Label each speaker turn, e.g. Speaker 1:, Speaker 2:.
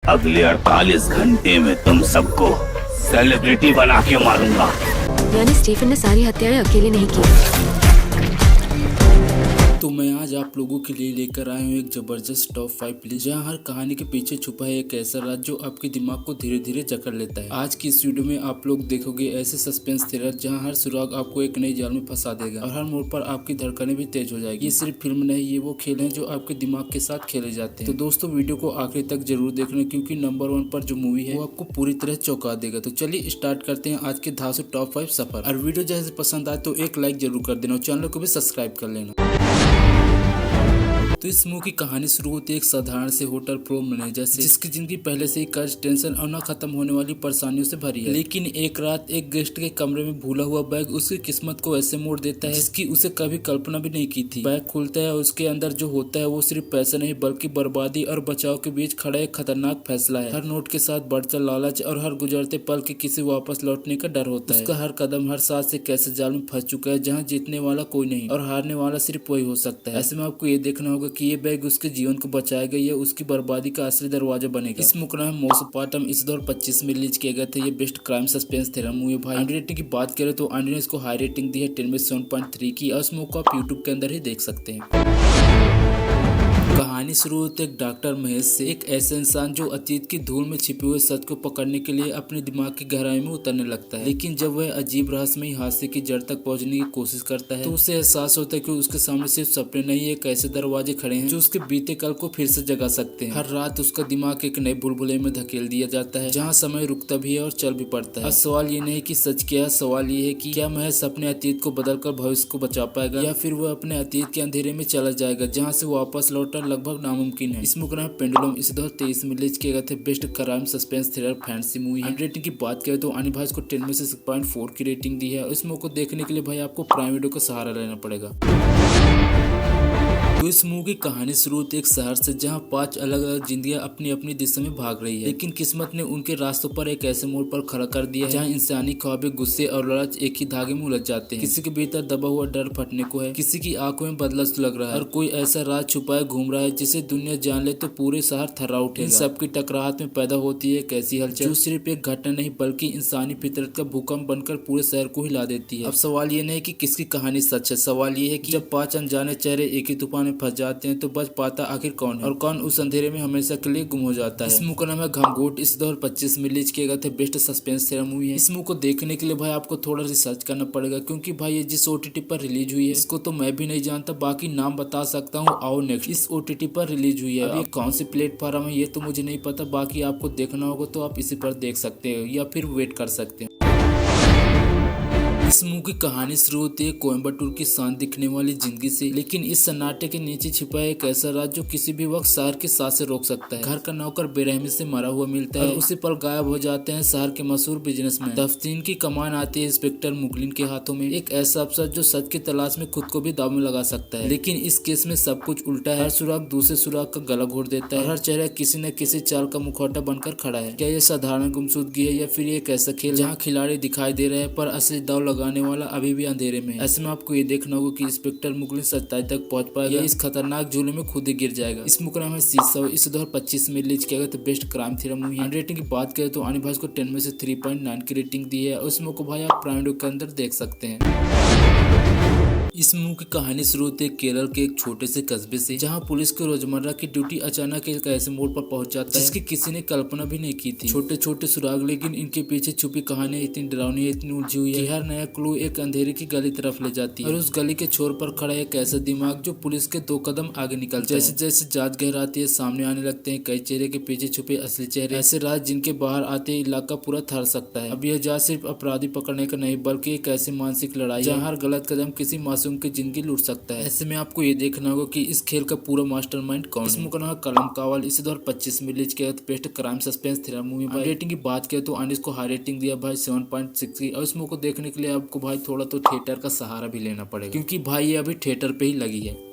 Speaker 1: अगले 48 घंटे में तुम सबको सेलिब्रिटी बना के मारूंगा।
Speaker 2: यानी स्टीफन ने सारी हत्याएं अकेले नहीं की।
Speaker 3: तो मैं आज आप लोगों के लिए लेकर आया हूँ एक जबरदस्त टॉप 5 लिस्ट, जहाँ हर कहानी के पीछे छुपा है एक ऐसा राज जो आपके दिमाग को धीरे धीरे जकड़ लेता है। आज की इस वीडियो में आप लोग देखोगे ऐसे सस्पेंस थ्रिलर जहाँ हर सुराग आपको एक नई जाल में फंसा देगा और हर मोड़ पर आपकी धड़कनें भी तेज हो जाएगी। ये सिर्फ फिल्म नहीं, ये वो खेल है जो आपके दिमाग के साथ खेले जाते हैं। तो दोस्तों वीडियो को आखिरी तक जरूर देखना, क्योंकि नंबर 1 पर जो मूवी है वो आपको पूरी तरह चौंका देगा। तो चलिए स्टार्ट करते हैं आज के धांसू टॉप 5 सफर। और वीडियो जैसे पसंद आए तो एक लाइक जरूर कर देना और चैनल को भी सब्सक्राइब कर लेना। तो इस मूवी की कहानी शुरू होती है एक साधारण से होटल प्रो मैनेजर से, जिसकी जिंदगी पहले से ही कर्ज, टेंशन और न खत्म होने वाली परेशानियों से भरी है। लेकिन एक रात एक गेस्ट के कमरे में भूला हुआ बैग उसकी किस्मत को ऐसे मोड़ देता है जिसकी उसे कभी कल्पना भी नहीं की थी। बैग खुलता है और उसके अंदर जो होता है वो सिर्फ पैसा नहीं बल्कि बर्बादी और बचाव के बीच खड़ा एक खतरनाक फैसला है। हर नोट के साथ बढ़ता लालच और हर गुजरते पल के किसी वापस लौटने का डर होता है। उसका हर कदम, हर सांस से कैसे जाल में फंस चुका है जहाँ जीतने वाला कोई नहीं और हारने वाला सिर्फ वही हो सकता है। ऐसे में आपको ये देखना होगा कि ये बैग उसके जीवन को बचाएगा या उसकी बर्बादी का असली दरवाजा बनेगा। इस मुकदमे में मोसपाटम इस 2025 में रिलीज किए गए थे। ये best crime suspense thriller movie है। भाई रेटिंग की बात करें तो आंडी ने इसको हाई रेटिंग दी है 10 में 7.3 की, और इस मूवी को आप यूट्यूब के अंदर ही देख सकते हैं। कहानी शुरू होती है एक डॉक्टर महेश से, एक ऐसा इंसान जो अतीत की धूल में छिपे हुए सच को पकड़ने के लिए अपने दिमाग की गहराई में उतरने लगता है। लेकिन जब वह अजीब रहस्यमयी हादसे की जड़ तक पहुंचने की कोशिश करता है तो उसे एहसास होता है कि उसके सामने सिर्फ सपने नहीं, एक ऐसे दरवाजे खड़े हैं जो उसके बीते कल को फिर से जगा सकते हैं। हर रात उसका दिमाग एक नए बुलबुले में धकेल दिया जाता है जहाँ समय रुकता भी है और चल भी पड़ता है। अब सवाल ये नहीं कि सच क्या है, सवाल ये है कि क्या महेश अपने अतीत को बदलकर भविष्य को बचा पाएगा या फिर वह अपने अतीत के अंधेरे में चला जाएगा जहाँ से वापस लौटना लगभग नामुमकिन है। इस मुकदमे पेंडुलम इस 2023 में रिलीज किए गए थे। Best crime suspense thriller fantasy movie है। रेटिंग की बात करें तो आनी भाई इसको 10 में से 6.4 की रेटिंग दी है। इस मूवी को देखने के लिए भाई आपको प्राइम वीडियो का सहारा लेना पड़ेगा। तो इस मूवी की कहानी शुरू होती है एक शहर से जहां 5 अलग अलग जिंदगियां अपनी अपनी दिशा में भाग रही है। लेकिन किस्मत ने उनके रास्तों पर एक ऐसे मोड़ पर खड़ा कर दिया है जहां इंसानी ख्वाबें, गुस्से और लालच एक ही धागे में उलझ जाते हैं। किसी के भीतर दबा हुआ डर फटने को है, किसी की आंखों में बदला लग रहा है और कोई ऐसा राज छुपाए घूम रहा है जिसे दुनिया जान ले तो पूरे शहर थर्रा उठेगा। इन सबकी टकराहट में पैदा होती है एक ऐसी हलचल जो सिर्फ एक घटना नहीं बल्कि इंसानी फितरत का भूकंप बनकर पूरे शहर को हिला देती है। अब सवाल ये नहीं कि किसकी कहानी सच है, सवाल ये है कि जब 5 अनजाने चेहरे एक ही तूफान में फंस जाते हैं तो बच पाता आखिर कौन है और कौन उस अंधेरे में हमेशा के लिए गुम हो जाता है। इस मूवी का नाम है घमघोट, इस 2025 में रिलीज किए गए थे। बेस्ट सस्पेंस थ्रिलर मूवी है। इस मूवी को देखने के लिए भाई आपको थोड़ा रिसर्च करना पड़ेगा, क्योंकि भाई ये जिस OTT पर रिलीज हुई है इसको तो मैं भी नहीं जानता, बाकी नाम बता सकता हूँ आओ नेक्स्ट। इस OTT पर रिलीज हुई है। अब ये कौन सी प्लेटफॉर्म है ये तो मुझे नहीं पता, बाकी आपको देखना होगा तो आप इसी पर देख सकते हो या फिर वेट कर सकते हो। इस मूवी की कहानी शुरू होती है कोयम्बटूर की शांत दिखने वाली जिंदगी से, लेकिन इस सन्नाटे के नीचे छिपा है एक ऐसा राज जो किसी भी वक्त शहर की सांसें रोक सकता है। घर का नौकर बेरहमी से मरा हुआ मिलता है और उसी पल गायब हो जाते हैं शहर के मशहूर बिजनेसमैन। तफ्तीश की कमान आती है इंस्पेक्टर मुगलिन के हाथों में, एक ऐसा अफसर जो सच की तलाश में खुद को भी दांव में लगा सकता है। लेकिन इस केस में सब कुछ उल्टा है। हर सुराग दूसरे सुराग का गला घोट देता है, हर चेहरा किसी न किसी चाल का मुखौटा बनकर खड़ा है। क्या यह साधारण गुमशुदगी है या फिर एक ऐसा खेल जहाँ खिलाड़ी दिखाई दे रहे हैं पर असली दाव लगाने वाला अभी भी अंधेरे में है। ऐसे में आपको ये देखना होगा कि इंस्पेक्टर मुगलिन सच्चाई तक पहुंच पाएगा या इस खतरनाक जुलूम में खुद ही गिर जाएगा। इस मुकदमे में शीशा इस 2025 में रिलीज किया गया था। बेस्ट क्राइम थ्रिलर मूवी है। रेटिंग की बात करें तो आनी भाई को 10 में से 3.9 की रेटिंग दी है और इस मूवी को भाई आप प्राइम वीडियो के अंदर देख सकते हैं। इस मूवी की कहानी शुरू होती है केरल के एक छोटे से कस्बे से, जहां पुलिस की रोजमर्रा की ड्यूटी अचानक एक ऐसे मोड़ पर पहुंच जाता है जिसकी किसी ने कल्पना भी नहीं की थी। छोटे छोटे सुराग, लेकिन इनके पीछे छुपी कहानी इतनी डरावनी है, इतनी उलझी हुई है कि हर नया क्लू एक अंधेरे की गली तरफ ले जाती है। और उस गली के छोर पर खड़ा एक ऐसा दिमाग जो पुलिस के 2 कदम आगे निकलता है। जैसे जैसे जांच गहराती है सामने आने लगते हैं कई चेहरे के पीछे छुपे असली चेहरे, ऐसे राज जिनके बाहर आते ही इलाका पूरा थर सकता है। अब यह जांच सिर्फ अपराधी पकड़ने का नहीं बल्कि एक ऐसी मानसिक लड़ाई जहाँ हर गलत कदम किसी मासूम की जिंदगी लूट सकता है। ऐसे में आपको ये देखना होगा कि इस खेल का पूरा मास्टरमाइंड कौन है। इस मूवी का नाम है कलम कावल, इस 2025 में रिलीज किया best crime suspense thriller movie. भाई रेटिंग की बात करें तो आने इसको हाई रेटिंग दिया भाई 7.6 की, और इस मूवी को देखने के लिए आपको भाई थोड़ा तो थिएटर का सहारा भी लेना पड़ेगा, क्योंकि भाई ये अभी थिएटर पे ही लगी है।